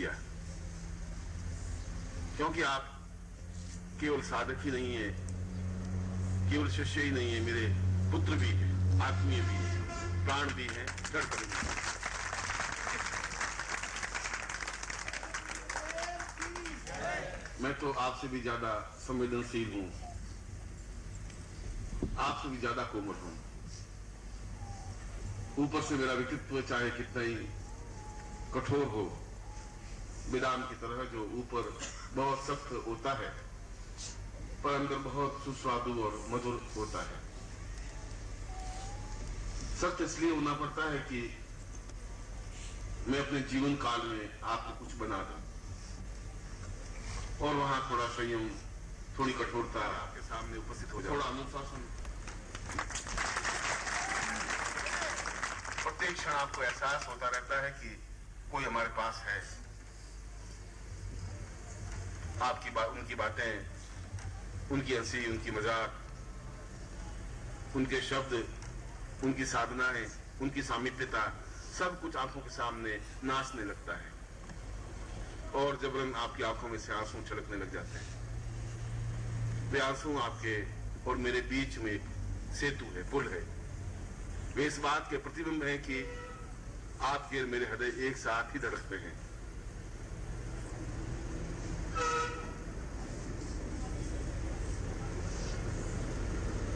किया, क्योंकि आप केवल साधक ही नहीं है, केवल शिष्य ही नहीं है, मेरे पुत्र भी है, आत्मीय भी है, प्राण भी है, धड़कन भी है। मैं तो आपसे भी ज्यादा संवेदनशील हूं, आपसे भी ज्यादा कोमल हूं। ऊपर से मेरा व्यक्तित्व चाहे कितना ही कठोर हो, बेदाम की तरह जो ऊपर बहुत सख्त होता है पर अंदर बहुत सुस्वादु और मधुर होता है। सख्त इसलिए होना पड़ता है कि मैं अपने जीवन काल में आपको कुछ बना दूं, और वहां थोड़ा संयम, थोड़ी कठोरता आपके सामने उपस्थित हो जाए, थोड़ा अनुशासन। प्रत्येक क्षण आपको एहसास होता रहता है कि कोई हमारे पास है। आपकी उनकी बातें, उनकी हंसी, उनकी मजाक, उनके शब्द, उनकी साधनाएं, उनकी सामीप्यता, सब कुछ आंखों के सामने नाचने लगता है और जबरन आपकी आंखों में से आंसू छलकने लग जाते हैं। वे आंसू आपके और मेरे बीच में एक सेतु है, पुल है। वे इस बात के प्रतिबिंब हैं कि आपके मेरे हृदय एक साथ ही धड़कते हैं।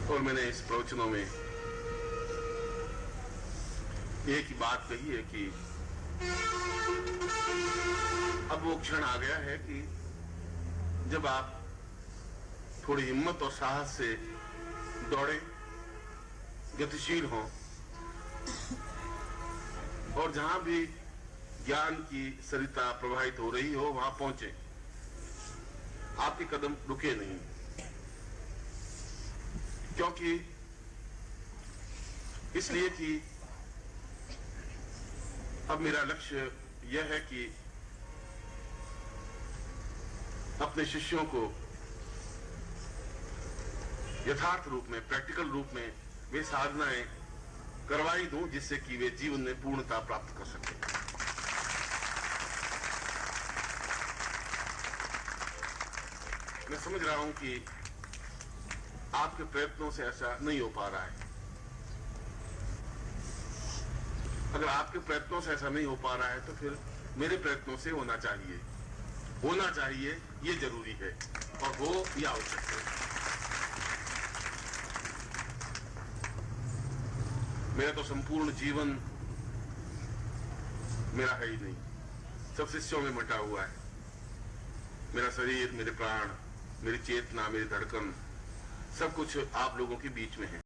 और मैंने इस प्रवचनों में एक ही बात कही है कि अब वो क्षण आ गया है कि जब आप थोड़ी हिम्मत और साहस से दौड़े, गतिशील हों और जहां भी ज्ञान की सरिता प्रवाहित हो रही हो वहां पहुंचे। आपके कदम रुके नहीं, क्योंकि इसलिए कि अब मेरा लक्ष्य यह है कि अपने शिष्यों को यथार्थ रूप में, प्रैक्टिकल रूप में वे साधनाएं करवाई दूं जिससे कि वे जीवन में पूर्णता प्राप्त कर सकें। मैं समझ रहा हूं कि आपके प्रयत्नों से ऐसा नहीं हो पा रहा है। अगर आपके प्रयत्नों से ऐसा नहीं हो पा रहा है तो फिर मेरे प्रयत्नों से होना चाहिए। होना चाहिए, ये जरूरी है और हो यह आवश्यक है। मेरा तो संपूर्ण जीवन मेरा है ही नहीं, सब शिष्यों में बंटा हुआ है। मेरा शरीर, मेरे प्राण, मेरी चेतना, मेरी धड़कन, सब कुछ आप लोगों के बीच में है।